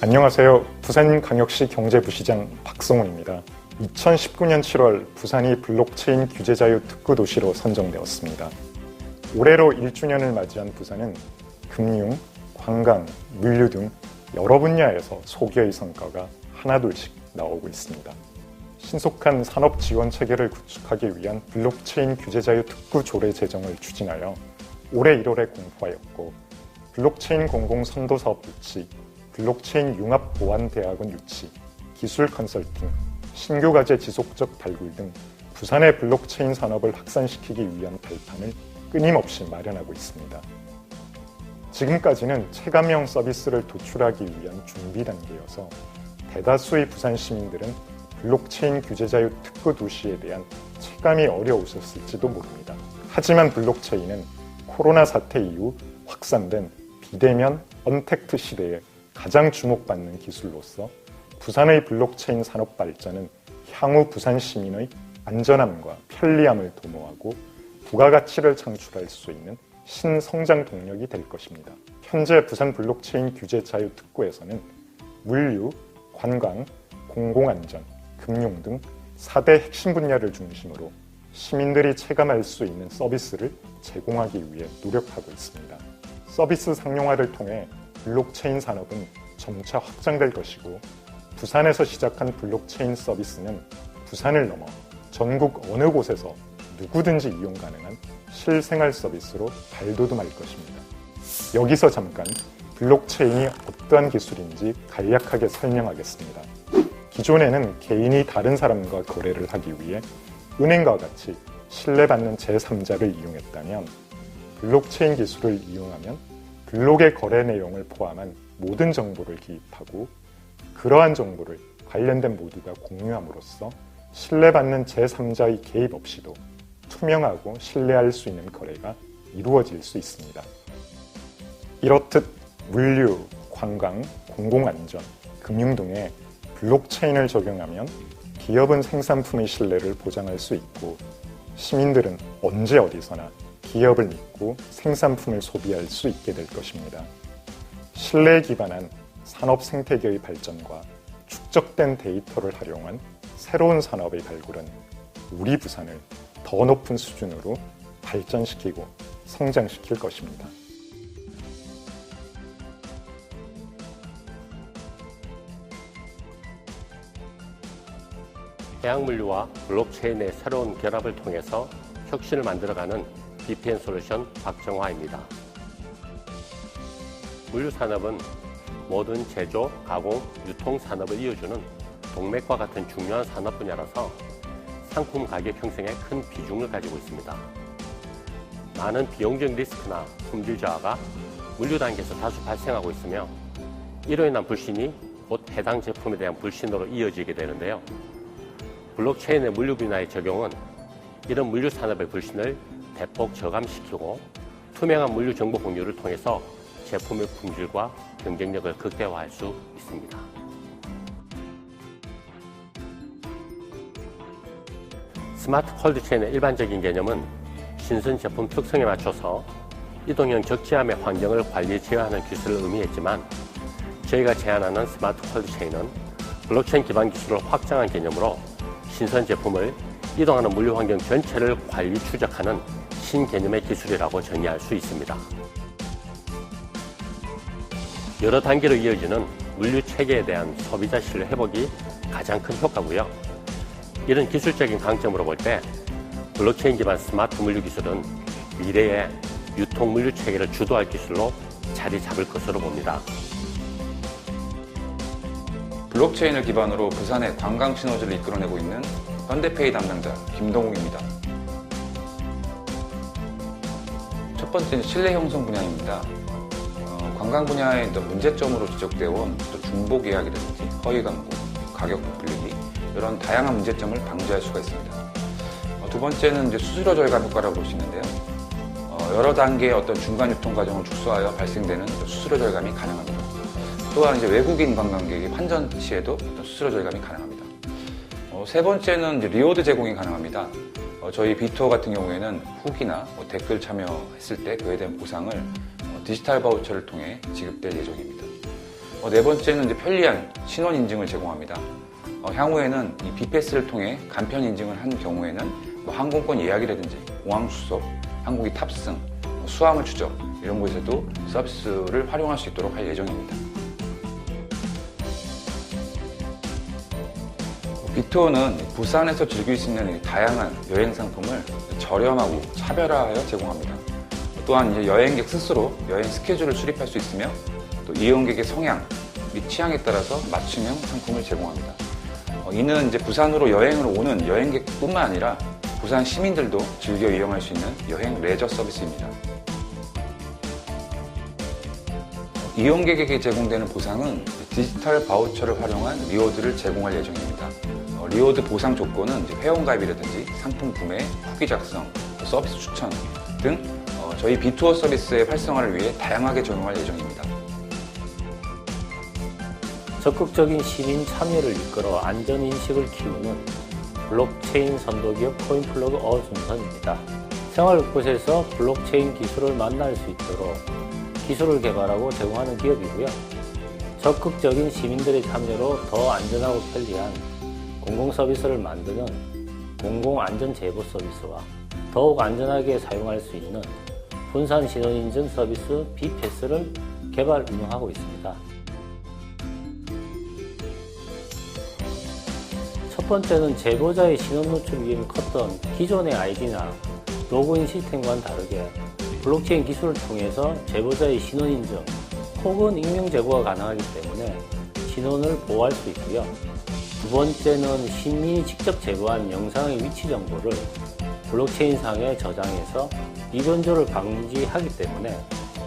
안녕하세요. 부산광역시 경제부시장 박성훈입니다. 2019년 7월 부산이 블록체인 규제자유 특구도시로 선정되었습니다. 올해로 1주년을 맞이한 부산은 금융, 관광, 물류 등 여러 분야에서 소기의 성과가 하나둘씩 나오고 있습니다. 신속한 산업 지원 체계를 구축하기 위한 블록체인 규제자유 특구 조례 제정을 추진하여 올해 1월에 공포하였고, 블록체인 공공 선도 사업 유치, 블록체인 융합 보안 대학원 유치, 기술 컨설팅, 신규 과제 지속적 발굴 등 부산의 블록체인 산업을 확산시키기 위한 발판을 끊임없이 마련하고 있습니다. 지금까지는 체감형 서비스를 도출하기 위한 준비 단계여서 대다수의 부산 시민들은 블록체인 규제자유 특구 도시에 대한 체감이 어려우셨을지도 모릅니다. 하지만 블록체인은 코로나 사태 이후 확산된 비대면 언택트 시대에 가장 주목받는 기술로서 부산의 블록체인 산업 발전은 향후 부산 시민의 안전함과 편리함을 도모하고 부가가치를 창출할 수 있는 신성장 동력이 될 것입니다. 현재 부산 블록체인 규제자유 특구에서는 물류, 관광, 공공안전, 금융 등 4대 핵심 분야를 중심으로 시민들이 체감할 수 있는 서비스를 제공하기 위해 노력하고 있습니다. 서비스 상용화를 통해 블록체인 산업은 점차 확장될 것이고, 부산에서 시작한 블록체인 서비스는 부산을 넘어 전국 어느 곳에서 누구든지 이용 가능한 실생활 서비스로 발돋움할 것입니다. 여기서 잠깐 블록체인이 어떠한 기술인지 간략하게 설명하겠습니다. 기존에는 개인이 다른 사람과 거래를 하기 위해 은행과 같이 신뢰받는 제3자를 이용했다면, 블록체인 기술을 이용하면 블록의 거래 내용을 포함한 모든 정보를 기입하고 그러한 정보를 관련된 모두가 공유함으로써 신뢰받는 제3자의 개입 없이도 투명하고 신뢰할 수 있는 거래가 이루어질 수 있습니다. 이렇듯 물류, 관광, 공공안전, 금융 등에 블록체인을 적용하면 기업은 생산품의 신뢰를 보장할 수 있고, 시민들은 언제 어디서나 기업을 믿고 생산품을 소비할 수 있게 될 것입니다. 신뢰에 기반한 산업 생태계의 발전과 축적된 데이터를 활용한 새로운 산업의 발굴은 우리 부산을 더 높은 수준으로 발전시키고 성장시킬 것입니다. 해양물류와 블록체인의 새로운 결합을 통해서 혁신을 만들어가는 BPN솔루션 박정화입니다. 물류산업은 모든 제조, 가공, 유통 산업을 이어주는 동맥과 같은 중요한 산업 분야라서 상품 가격 형성에 큰 비중을 가지고 있습니다. 많은 비용적 리스크나 품질 저하가 물류 단계에서 다수 발생하고 있으며, 이로 인한 불신이 곧 해당 제품에 대한 불신으로 이어지게 되는데요. 블록체인의 물류 분야의 적용은 이런 물류 산업의 불신을 대폭 저감시키고 투명한 물류 정보 공유를 통해서 제품의 품질과 경쟁력을 극대화할 수 있습니다. 스마트 콜드체인의 일반적인 개념은 신선 제품 특성에 맞춰서 이동형 적재함의 환경을 관리 제어하는 기술을 의미했지만, 저희가 제안하는 스마트 콜드체인은 블록체인 기반 기술을 확장한 개념으로 신선 제품을 이동하는 물류 환경 전체를 관리 추적하는 신개념의 기술이라고 정의할 수 있습니다. 여러 단계로 이어지는 물류 체계에 대한 소비자 신뢰 회복이 가장 큰 효과고요. 이런 기술적인 강점으로 볼 때 블록체인 기반 스마트 물류 기술은 미래의 유통 물류 체계를 주도할 기술로 자리 잡을 것으로 봅니다. 블록체인을 기반으로 부산의 관광 시너지를 이끌어내고 있는 현대페이 담당자 김동욱입니다. 첫 번째는 신뢰 형성 분야입니다. 관광 분야의 문제점으로 지적되어 온 중복 예약이라든지 허위 광고, 가격 부풀리기, 이런 다양한 문제점을 방지할 수가 있습니다. 두 번째는 수수료 절감 효과라고 볼 수 있는데요. 여러 단계의 어떤 중간 유통 과정을 축소하여 발생되는 수수료 절감이 가능합니다. 또한 외국인 관광객이 환전 시에도 수수료 절감이 가능합니다. 세 번째는 리워드 제공이 가능합니다. 저희 비투어 같은 경우에는 후기나 댓글 참여했을 때 그에 대한 보상을 디지털 바우처를 통해 지급될 예정입니다. 네 번째는 이제 편리한 신원 인증을 제공합니다. 향후에는 이 B패스를 통해 간편 인증을 한 경우에는 항공권 예약이라든지 공항 수속, 항공기 탑승, 수화물 추적 이런 곳에서도 서비스를 활용할 수 있도록 할 예정입니다. B2O는 부산에서 즐길 수 있는 다양한 여행 상품을 저렴하고 차별화하여 제공합니다. 또한 이제 여행객 스스로 여행 스케줄을 수립할 수 있으며 또 이용객의 성향 및 취향에 따라서 맞춤형 상품을 제공합니다. 이는 이제 부산으로 여행을 오는 여행객뿐만 아니라 부산 시민들도 즐겨 이용할 수 있는 여행 레저 서비스입니다. 이용객에게 제공되는 보상은 디지털 바우처를 활용한 리워드를 제공할 예정입니다. 리워드 보상 조건은 이제 회원가입이라든지 상품 구매, 후기 작성, 서비스 추천 등 저희 B2O 서비스의 활성화를 위해 다양하게 적용할 예정입니다. 적극적인 시민 참여를 이끌어 안전인식을 키우는 블록체인 선도기업 코인플러그 어순선입니다. 생활 곳곳에서 블록체인 기술을 만날 수 있도록 기술을 개발하고 제공하는 기업이고요. 적극적인 시민들의 참여로 더 안전하고 편리한 공공서비스를 만드는 공공안전제보 서비스와 더욱 안전하게 사용할 수 있는 분산 신원인증 서비스 B패스를 개발 운영하고 있습니다. 첫 번째는 제보자의 신원 노출 위험이 컸던 기존의 아이디나 로그인 시스템과는 다르게 블록체인 기술을 통해서 제보자의 신원인증 혹은 익명 제보가 가능하기 때문에 신원을 보호할 수 있고요. 두 번째는 시민이 직접 제보한 영상의 위치 정보를 블록체인상에 저장해서 위변조를 방지하기 때문에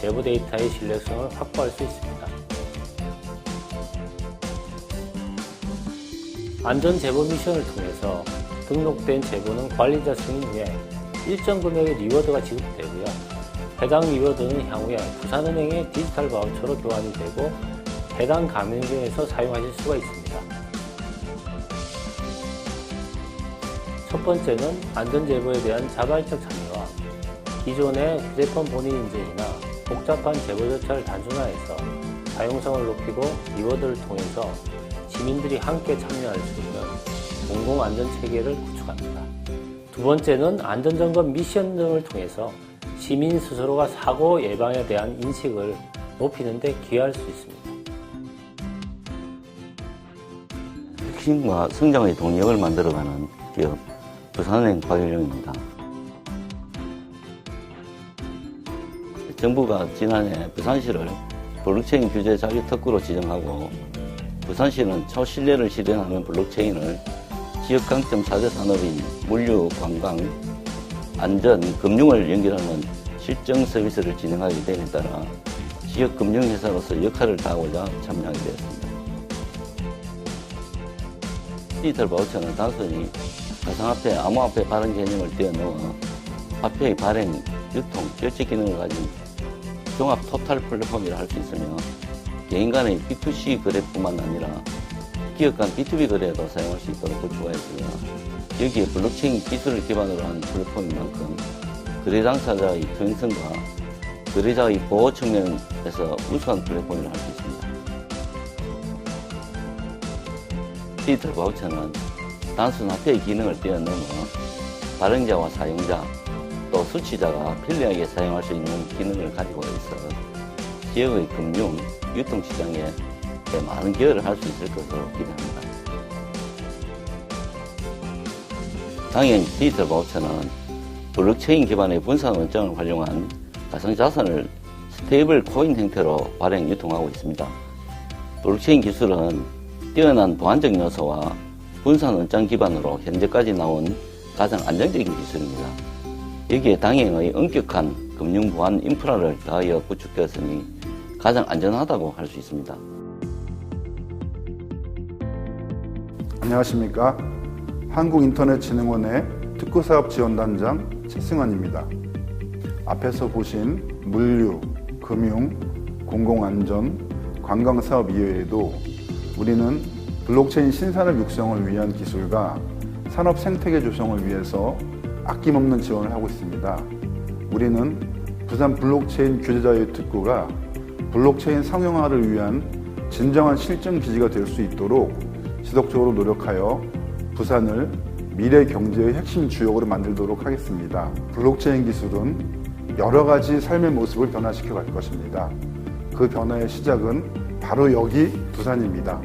제보 데이터의 신뢰성을 확보할 수 있습니다. 안전제보 미션을 통해서 등록된 제보는 관리자 승인 후에 일정 금액의 리워드가 지급되고요. 해당 리워드는 향후에 부산은행의 디지털 바우처로 교환이 되고 해당 가맹점에서 사용하실 수가 있습니다. 첫 번째는 안전제보에 대한 자발적 참여와 기존의 휴대폰 본인 인증이나 복잡한 제보 절차를 단순화해서 사용성을 높이고 리워드를 통해서 시민들이 함께 참여할 수 있는 공공안전체계를 구축합니다. 두 번째는 안전점검 미션 등을 통해서 시민 스스로가 사고 예방에 대한 인식을 높이는 데 기여할 수 있습니다. 혁신과 성장의 동력을 만들어가는 기업 부산은행 박일영입니다. 정부가 지난해 부산시를 블록체인 규제 자유 특구로 지정하고 부산시는 초신뢰를 실현하는 블록체인을 지역 강점 4대 산업인 물류, 관광, 안전, 금융을 연결하는 실정 서비스를 진행하게 됨에 따라 지역 금융회사로서 역할을 다하고자 참여하게 되었습니다. 디지털 바우처는 단순히 가상화폐, 암호화폐 발행 개념을 뛰어넘어 화폐의 발행, 유통, 결제 기능을 가진 종합 토탈 플랫폼이라 할 수 있으며 개인 간의 B2C 거래뿐만 아니라 기업 간 B2B 거래에도 사용할 수 있도록 구축하였으며 여기에 블록체인 기술을 기반으로 한 플랫폼인 만큼 거래 당사자의 투명성과 거래자의 보호 측면에서 우수한 플랫폼이라 할 수 있습니다. 디지털 바우처는 단순 화폐의 기능을 뛰어넘어 발행자와 사용자 또 수취자가 편리하게 사용할 수 있는 기능을 가지고 있어 지역의 금융, 유통시장에 많은 기여를 할 수 있을 것으로 기대합니다. 당연 디지털 바우처는 블록체인 기반의 분산 원장을 활용한 가상자산을 스테이블 코인 형태로 발행, 유통하고 있습니다. 블록체인 기술은 뛰어난 보안적 요소와 분산 원장 기반으로 현재까지 나온 가장 안정적인 기술입니다. 여기에 당행의 엄격한 금융 보안 인프라를 더하여 구축되었으니 가장 안전하다고 할 수 있습니다. 안녕하십니까. 한국인터넷진흥원의 특구사업지원단장 최승환입니다. 앞에서 보신 물류, 금융, 공공안전, 관광사업 이외에도 우리는 블록체인 신산업 육성을 위한 기술과 산업 생태계 조성을 위해서 아낌없는 지원을 하고 있습니다. 우리는 부산 블록체인 규제자유 특구가 블록체인 상용화를 위한 진정한 실증 기지가 될 수 있도록 지속적으로 노력하여 부산을 미래 경제의 핵심 주역으로 만들도록 하겠습니다. 블록체인 기술은 여러 가지 삶의 모습을 변화시켜 갈 것입니다. 그 변화의 시작은 바로 여기 부산입니다.